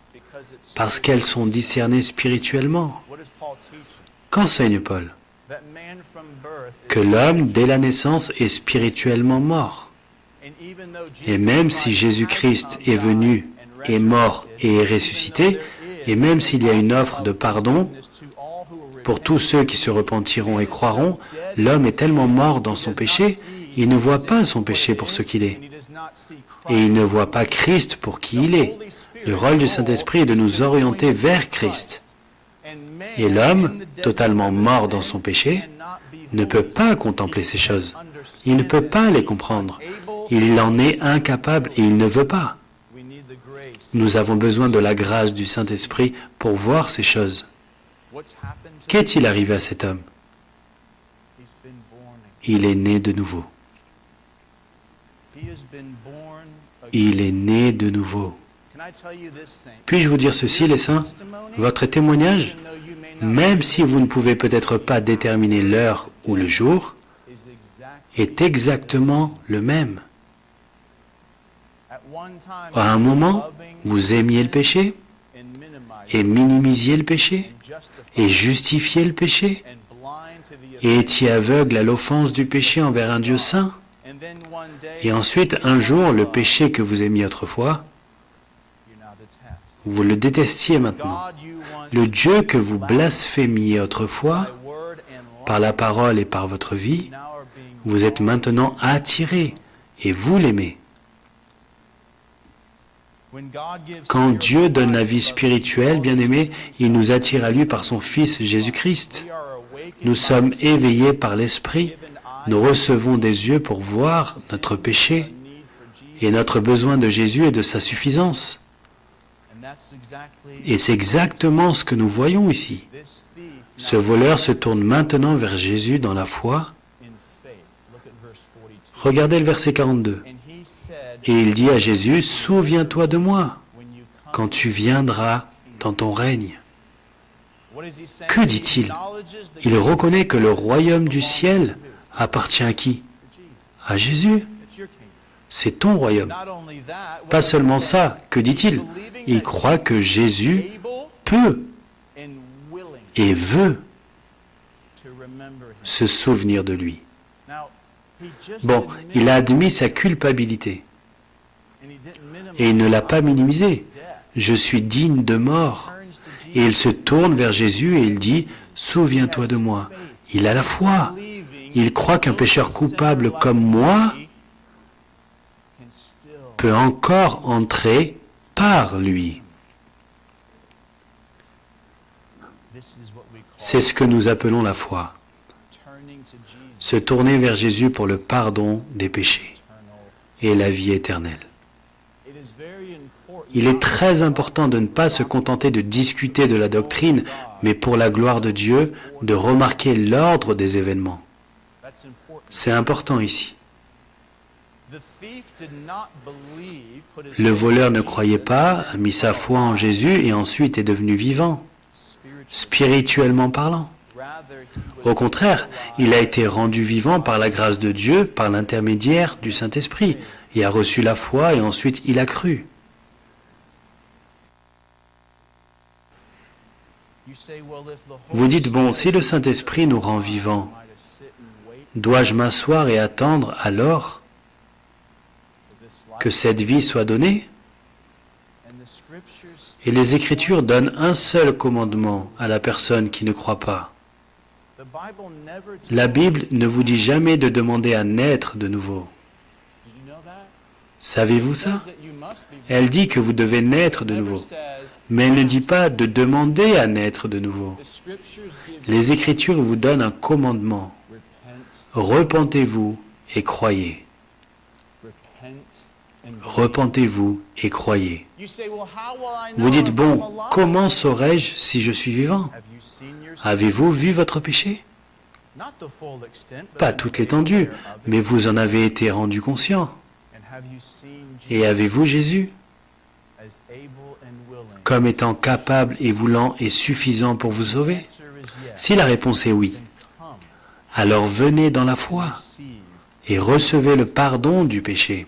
parce qu'elles sont discernées spirituellement. » Qu'enseigne Paul? Que l'homme, dès la naissance, est spirituellement mort. Et même si Jésus-Christ est venu, est mort et est ressuscité, et même s'il y a une offre de pardon pour tous ceux qui se repentiront et croiront, l'homme est tellement mort dans son péché, il ne voit pas son péché pour ce qu'il est. Et il ne voit pas Christ pour qui il est. Le rôle du Saint-Esprit est de nous orienter vers Christ. Et l'homme, totalement mort dans son péché, ne peut pas contempler ces choses. Il ne peut pas les comprendre. Il en est incapable et il ne veut pas. Nous avons besoin de la grâce du Saint-Esprit pour voir ces choses. Qu'est-il arrivé à cet homme? Il est né de nouveau. Il est né de nouveau. Puis-je vous dire ceci, les saints? Votre témoignage, même si vous ne pouvez peut-être pas déterminer l'heure ou le jour, est exactement le même. À un moment, vous aimiez le péché et minimisiez le péché et justifiez le péché et étiez aveugle à l'offense du péché envers un Dieu saint. Et ensuite, un jour, le péché que vous aimiez autrefois, vous le détestiez maintenant. Le Dieu que vous blasphémiez autrefois, par la parole et par votre vie, vous êtes maintenant attiré et vous l'aimez. Quand Dieu donne la vie spirituelle, bien-aimé, il nous attire à lui par son Fils Jésus-Christ. Nous sommes éveillés par l'Esprit, nous recevons des yeux pour voir notre péché et notre besoin de Jésus et de sa suffisance. Et c'est exactement ce que nous voyons ici. Ce voleur se tourne maintenant vers Jésus dans la foi. Regardez le verset 42. Et il dit à Jésus, « Souviens-toi de moi quand tu viendras dans ton règne. » Que dit-il? Il reconnaît que le royaume du ciel appartient à qui? À Jésus. C'est ton royaume. Pas seulement ça, que dit-il? Il croit que Jésus peut et veut se souvenir de lui. Bon, il a admis sa culpabilité. Et il ne l'a pas minimisé. Je suis digne de mort. Et il se tourne vers Jésus et il dit, « Souviens-toi de moi. » Il a la foi. Il croit qu'un pécheur coupable comme moi peut encore entrer par lui. C'est ce que nous appelons la foi. Se tourner vers Jésus pour le pardon des péchés et la vie éternelle. Il est très important de ne pas se contenter de discuter de la doctrine, mais pour la gloire de Dieu, de remarquer l'ordre des événements. C'est important ici. Le voleur ne croyait pas, a mis sa foi en Jésus et ensuite est devenu vivant, spirituellement parlant. Au contraire, il a été rendu vivant par la grâce de Dieu, par l'intermédiaire du Saint-Esprit, et a reçu la foi et ensuite il a cru. Vous dites, bon, si le Saint-Esprit nous rend vivants, dois-je m'asseoir et attendre alors que cette vie soit donnée? Et les Écritures donnent un seul commandement à la personne qui ne croit pas. La Bible ne vous dit jamais de demander à naître de nouveau. Savez-vous ça? Elle dit que vous devez naître de nouveau. Mais elle ne dit pas de demander à naître de nouveau. Les Écritures vous donnent un commandement. Repentez-vous et croyez. Repentez-vous et croyez. Vous dites, bon, comment saurais-je si je suis vivant? Avez-vous vu votre péché? Pas toute l'étendue, mais vous en avez été rendu conscient. Et avez-vous Jésus comme étant capable et voulant et suffisant pour vous sauver? Si la réponse est oui, alors venez dans la foi et recevez le pardon du péché.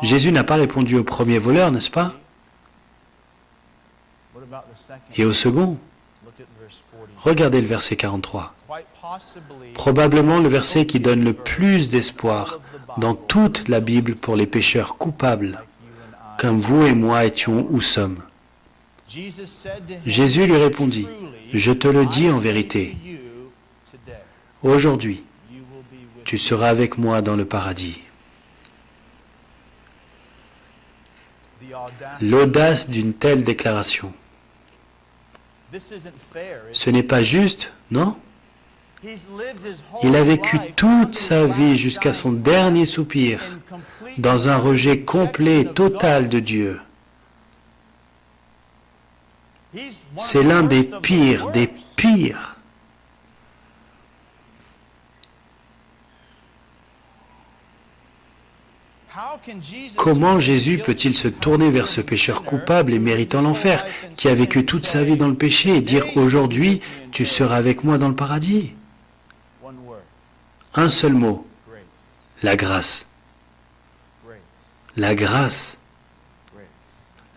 Jésus n'a pas répondu au premier voleur, n'est-ce pas? Et au second? Regardez le verset 43. Probablement le verset qui donne le plus d'espoir dans toute la Bible pour les pécheurs coupables, comme vous et moi étions ou sommes. Jésus lui répondit, « Je te le dis en vérité, aujourd'hui, tu seras avec moi dans le paradis. » L'audace d'une telle déclaration. Ce n'est pas juste, non? Il a vécu toute sa vie jusqu'à son dernier soupir dans un rejet complet et total de Dieu. C'est l'un des pires, des pires. Comment Jésus peut-il se tourner vers ce pécheur coupable et méritant l'enfer, qui a vécu toute sa vie dans le péché, et dire « Aujourd'hui, tu seras avec moi dans le paradis » ? Un seul mot, la grâce. La grâce.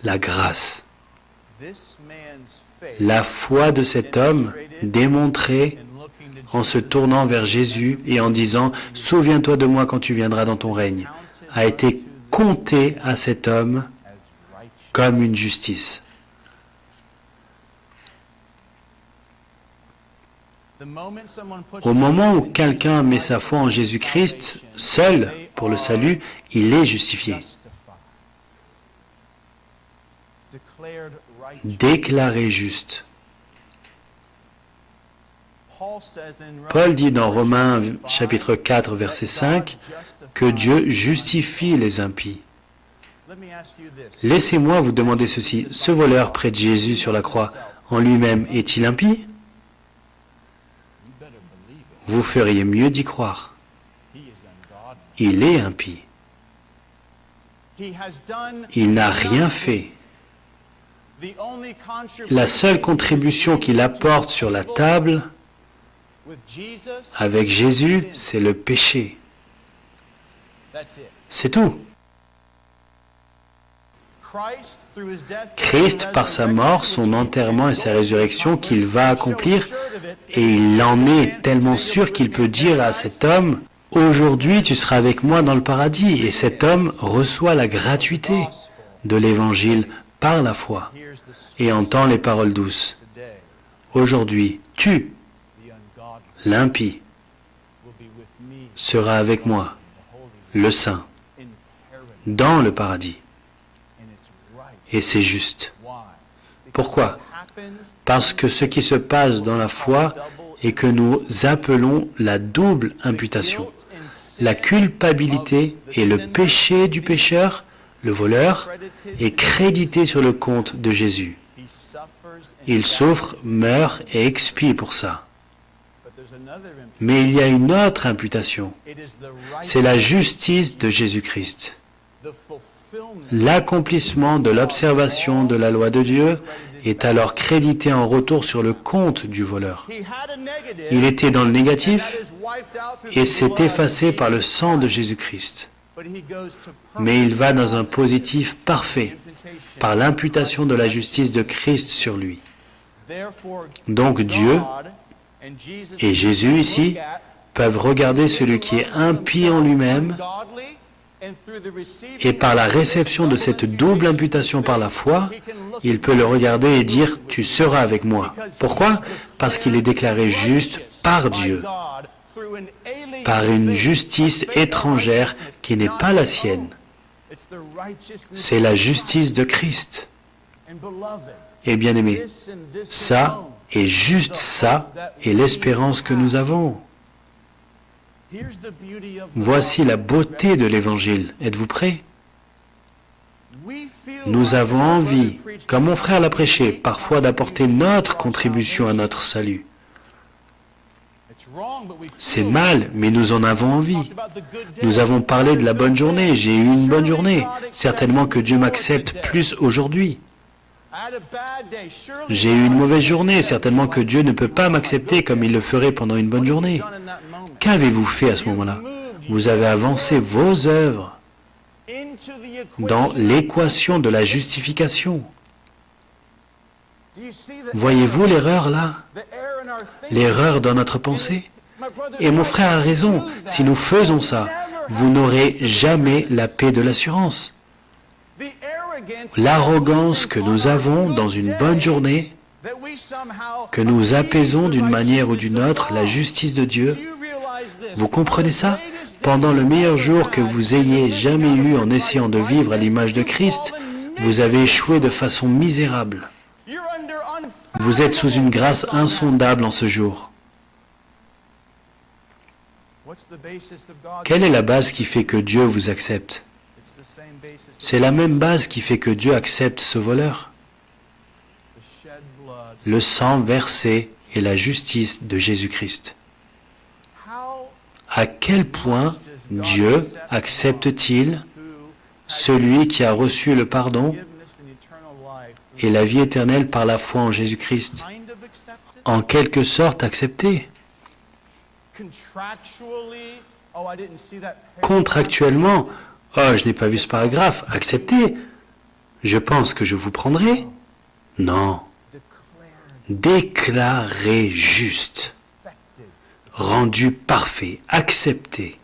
La grâce. La foi de cet homme démontrée en se tournant vers Jésus et en disant « Souviens-toi de moi quand tu viendras dans ton règne », a été comptée à cet homme comme une justice. Au moment où quelqu'un met sa foi en Jésus-Christ, seul pour le salut, il est justifié. Déclaré juste. Paul dit dans Romains chapitre 4, verset 5, que Dieu justifie les impies. Laissez-moi vous demander ceci. Ce voleur près de Jésus sur la croix, en lui-même, est-il impie? Vous feriez mieux d'y croire. Il est impie. Il n'a rien fait. La seule contribution qu'il apporte sur la table avec Jésus, c'est le péché. C'est tout. Christ, par sa mort, son enterrement et sa résurrection qu'il va accomplir, et il en est tellement sûr qu'il peut dire à cet homme, « Aujourd'hui, tu seras avec moi dans le paradis ». Et cet homme reçoit la gratuité de l'Évangile par la foi et entend les paroles douces. « Aujourd'hui, tu, l'impie, sera avec moi, le saint, dans le paradis. Et c'est juste. Pourquoi? Parce que ce qui se passe dans la foi est que nous appelons la double imputation. La culpabilité et le péché du pécheur, le voleur, est crédité sur le compte de Jésus. Il souffre, meurt et expie pour ça. Mais il y a une autre imputation. C'est la justice de Jésus-Christ. L'accomplissement de l'observation de la loi de Dieu est alors crédité en retour sur le compte du voleur. Il était dans le négatif et s'est effacé par le sang de Jésus-Christ. Mais il va dans un positif parfait par l'imputation de la justice de Christ sur lui. Donc Dieu et Jésus ici peuvent regarder celui qui est impie en lui-même et par la réception de cette double imputation par la foi, il peut le regarder et dire « Tu seras avec moi ». Pourquoi? Parce qu'il est déclaré juste par Dieu, par une justice étrangère qui n'est pas la sienne. C'est la justice de Christ. Et bien aimé, ça et juste ça est l'espérance que nous avons. Voici la beauté de l'Évangile. Êtes-vous prêts? Nous avons envie, comme mon frère l'a prêché, parfois d'apporter notre contribution à notre salut. C'est mal, mais nous en avons envie. Nous avons parlé de la bonne journée. J'ai eu une bonne journée. Certainement que Dieu m'accepte plus aujourd'hui. J'ai eu une mauvaise journée. Certainement que Dieu ne peut pas m'accepter comme il le ferait pendant une bonne journée. Qu'avez-vous fait à ce moment-là? Vous avez avancé vos œuvres dans l'équation de la justification. Voyez-vous l'erreur là? L'erreur dans notre pensée? Et mon frère a raison, si nous faisons ça, vous n'aurez jamais la paix de l'assurance. L'arrogance que nous avons dans une bonne journée, que nous apaisons d'une manière ou d'une autre la justice de Dieu, vous comprenez ça? Pendant le meilleur jour que vous ayez jamais eu en essayant de vivre à l'image de Christ, vous avez échoué de façon misérable. Vous êtes sous une grâce insondable en ce jour. Quelle est la base qui fait que Dieu vous accepte? C'est la même base qui fait que Dieu accepte ce voleur. Le sang versé et la justice de Jésus-Christ. À quel point Dieu accepte-t-il celui qui a reçu le pardon et la vie éternelle par la foi en Jésus-Christ? En quelque sorte accepté. Contractuellement, oh, je n'ai pas vu ce paragraphe, accepté. Je pense que je vous prendrai. Non. Déclaré juste. Rendu parfait, accepté.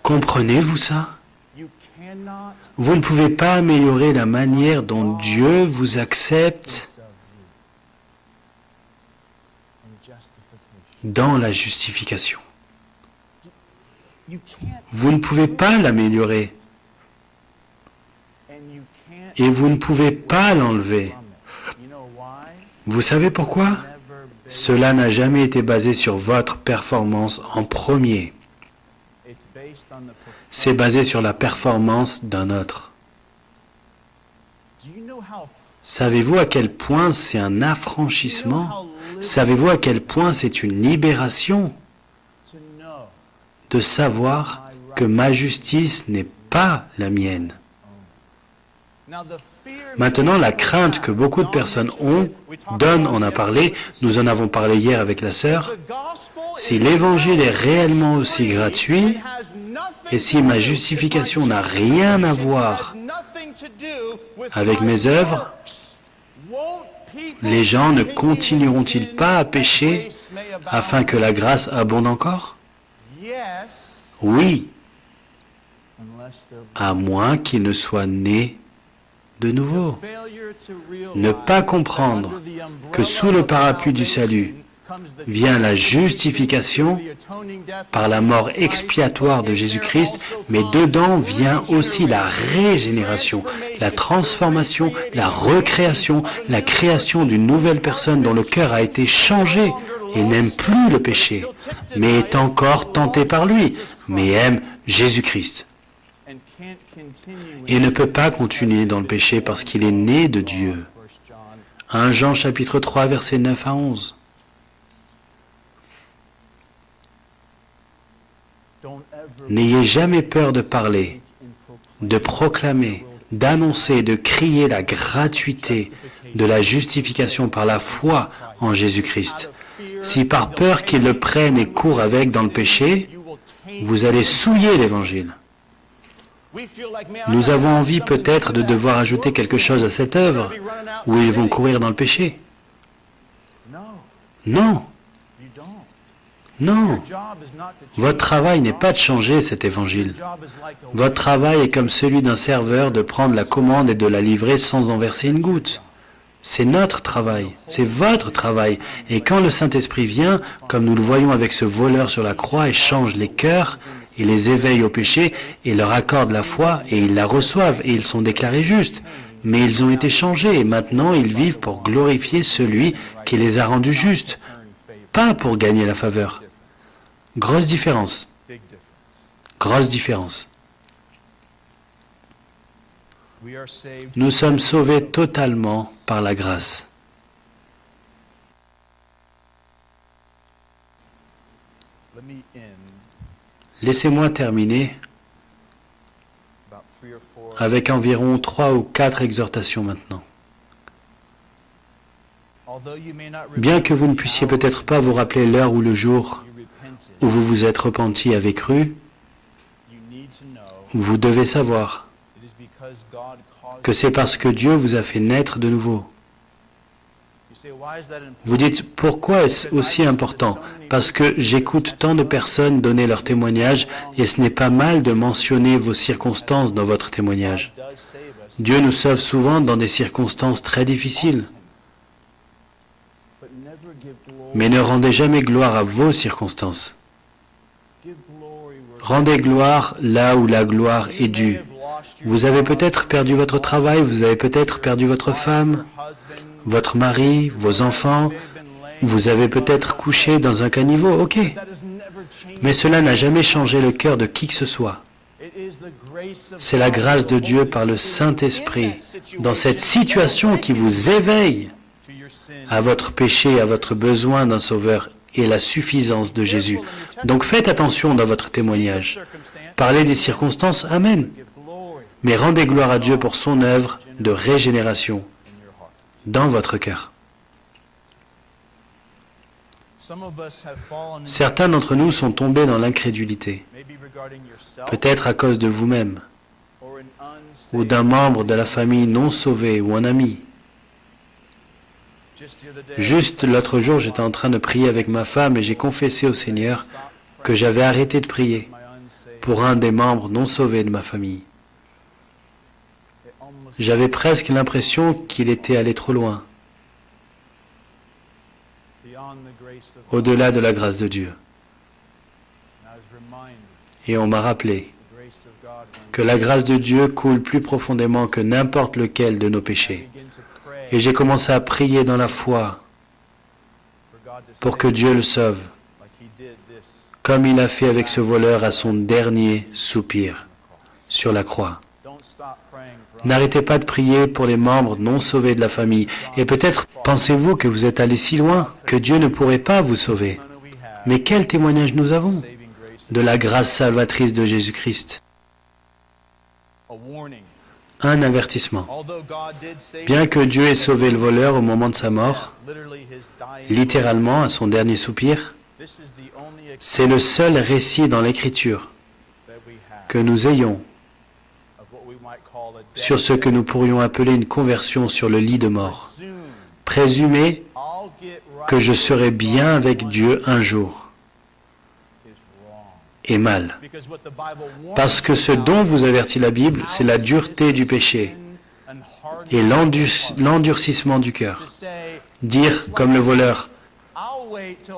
Comprenez-vous ça? Vous ne pouvez pas améliorer la manière dont Dieu vous accepte dans la justification. Vous ne pouvez pas l'améliorer. Et vous ne pouvez pas l'enlever. Vous savez pourquoi? Cela n'a jamais été basé sur votre performance en premier. C'est basé sur la performance d'un autre. Savez-vous à quel point c'est un affranchissement? Savez-vous à quel point c'est une libération de savoir que ma justice n'est pas la mienne? Maintenant, la crainte que beaucoup de personnes ont, Don en a parlé, nous en avons parlé hier avec la sœur, si l'évangile est réellement aussi gratuit, et si ma justification n'a rien à voir avec mes œuvres, les gens ne continueront-ils pas à pécher afin que la grâce abonde encore? Oui, à moins qu'ils ne soient nés de nouveau. Ne pas comprendre que sous le parapluie du salut, vient la justification par la mort expiatoire de Jésus-Christ, mais dedans vient aussi la régénération, la transformation, la recréation, la création d'une nouvelle personne dont le cœur a été changé et n'aime plus le péché, mais est encore tenté par lui, mais aime Jésus-Christ. Et ne peut pas continuer dans le péché parce qu'il est né de Dieu. 1 Jean chapitre 3, versets 9 à 11. N'ayez jamais peur de parler, de proclamer, d'annoncer, de crier la gratuité de la justification par la foi en Jésus-Christ. Si par peur qu'ils le prennent et courent avec dans le péché, vous allez souiller l'Évangile. Nous avons envie peut-être de devoir ajouter quelque chose à cette œuvre, où ils vont courir dans le péché. Non. Non. Votre travail n'est pas de changer cet évangile. Votre travail est comme celui d'un serveur de prendre la commande et de la livrer sans en verser une goutte. C'est notre travail, c'est votre travail. Et quand le Saint-Esprit vient, comme nous le voyons avec ce voleur sur la croix, et change les cœurs, il les éveille au péché, et leur accorde la foi, et ils la reçoivent, et ils sont déclarés justes. Mais ils ont été changés, et maintenant ils vivent pour glorifier celui qui les a rendus justes, pas pour gagner la faveur. Grosse différence. Grosse différence. Nous sommes sauvés totalement par la grâce. Laissez-moi terminer avec environ 3 ou 4 exhortations maintenant. Bien que vous ne puissiez peut-être pas vous rappeler l'heure ou le jour où vous vous êtes repenti et avez cru, vous devez savoir que c'est parce que Dieu vous a fait naître de nouveau. Vous dites, pourquoi est-ce aussi important? Parce que j'écoute tant de personnes donner leur témoignage et ce n'est pas mal de mentionner vos circonstances dans votre témoignage. Dieu nous sauve souvent dans des circonstances très difficiles. Mais ne rendez jamais gloire à vos circonstances. Rendez gloire là où la gloire est due. Vous avez peut-être perdu votre travail, vous avez peut-être perdu votre femme, votre mari, vos enfants, vous avez peut-être couché dans un caniveau, ok. Mais cela n'a jamais changé le cœur de qui que ce soit. C'est la grâce de Dieu par le Saint-Esprit, dans cette situation qui vous éveille à votre péché, à votre besoin d'un sauveur et la suffisance de Jésus. Donc faites attention dans votre témoignage. Parlez des circonstances, amen. Mais rendez gloire à Dieu pour son œuvre de régénération dans votre cœur. Certains d'entre nous sont tombés dans l'incrédulité, peut-être à cause de vous-même, ou d'un membre de la famille non sauvé, ou un ami. Juste l'autre jour, j'étais en train de prier avec ma femme et j'ai confessé au Seigneur que j'avais arrêté de prier pour un des membres non sauvés de ma famille. J'avais presque l'impression qu'il était allé trop loin, au-delà de la grâce de Dieu. Et on m'a rappelé que la grâce de Dieu coule plus profondément que n'importe lequel de nos péchés. Et j'ai commencé à prier dans la foi pour que Dieu le sauve, comme il a fait avec ce voleur à son dernier soupir sur la croix. N'arrêtez pas de prier pour les membres non sauvés de la famille. Et peut-être pensez-vous que vous êtes allé si loin que Dieu ne pourrait pas vous sauver. Mais quel témoignage nous avons de la grâce salvatrice de Jésus-Christ? Un avertissement. Bien que Dieu ait sauvé le voleur au moment de sa mort, littéralement à son dernier soupir, c'est le seul récit dans l'Écriture que nous ayons sur ce que nous pourrions appeler une conversion sur le lit de mort. Présumez que je serai bien avec Dieu un jour est mal. Parce que ce dont vous avertit la Bible, c'est la dureté du péché et l'endurcissement du cœur. Dire, comme le voleur,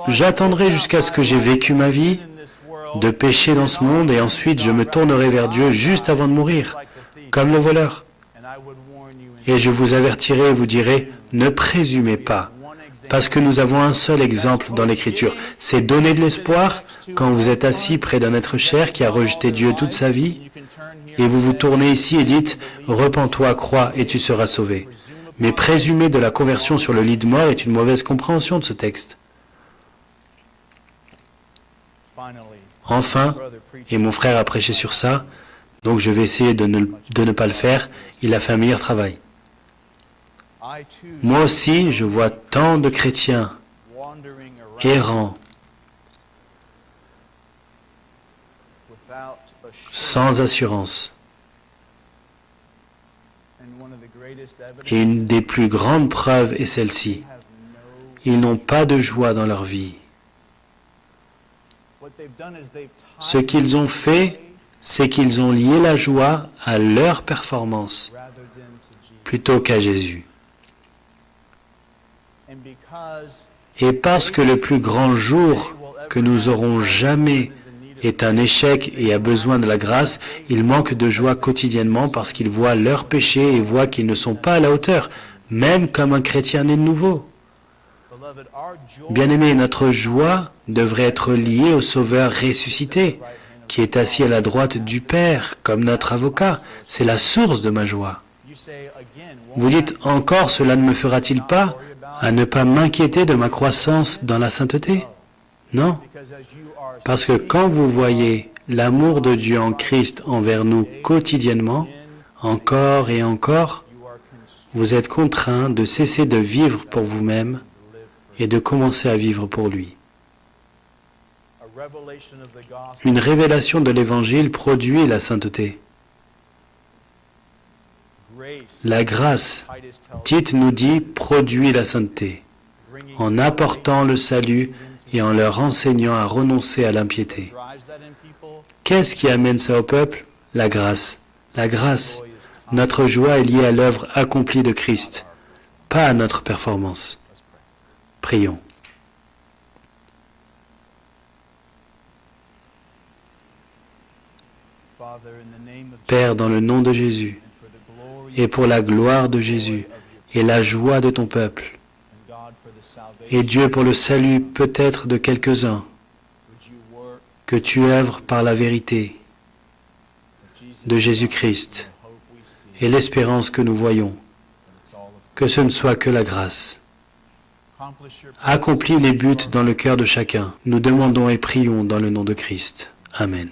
J'attendrai jusqu'à ce que j'ai vécu ma vie de péché dans ce monde et ensuite je me tournerai vers Dieu juste avant de mourir, comme le voleur. Et je vous avertirai et vous dirai, ne présumez pas, parce que nous avons un seul exemple dans l'Écriture. C'est donner de l'espoir quand vous êtes assis près d'un être cher qui a rejeté Dieu toute sa vie, et vous vous tournez ici et dites, repens-toi, crois, et tu seras sauvé. Mais présumer de la conversion sur le lit de mort est une mauvaise compréhension de ce texte. Enfin, et mon frère a prêché sur ça, donc je vais essayer de ne pas le faire, il a fait un meilleur travail. Moi aussi, je vois tant de chrétiens errants, sans assurance. Et une des plus grandes preuves est celle-ci. Ils n'ont pas de joie dans leur vie. Ce qu'ils ont fait, c'est qu'ils ont lié la joie à leur performance plutôt qu'à Jésus. Et parce que le plus grand jour que nous aurons jamais est un échec et a besoin de la grâce, ils manquent de joie quotidiennement parce qu'ils voient leurs péchés et voient qu'ils ne sont pas à la hauteur, même comme un chrétien né de nouveau. Bien-aimés, notre joie devrait être liée au Sauveur ressuscité, qui est assis à la droite du Père, comme notre avocat. C'est la source de ma joie. Vous dites, encore, cela ne me fera-t-il pas à ne pas m'inquiéter de ma croissance dans la sainteté? Non, parce que quand vous voyez l'amour de Dieu en Christ envers nous quotidiennement, encore et encore, vous êtes contraint de cesser de vivre pour vous-même et de commencer à vivre pour lui. Une révélation de l'Évangile produit la sainteté. La grâce, Tite nous dit, produit la sainteté, en apportant le salut et en leur enseignant à renoncer à l'impiété. Qu'est-ce qui amène ça au peuple? La grâce. La grâce. Notre joie est liée à l'œuvre accomplie de Christ, pas à notre performance. Prions. Père, dans le nom de Jésus, et pour la gloire de Jésus, et la joie de ton peuple, et Dieu pour le salut peut-être de quelques-uns, que tu œuvres par la vérité de Jésus-Christ et l'espérance que nous voyons, que ce ne soit que la grâce. Accomplis les buts dans le cœur de chacun. Nous demandons et prions dans le nom de Christ. Amen.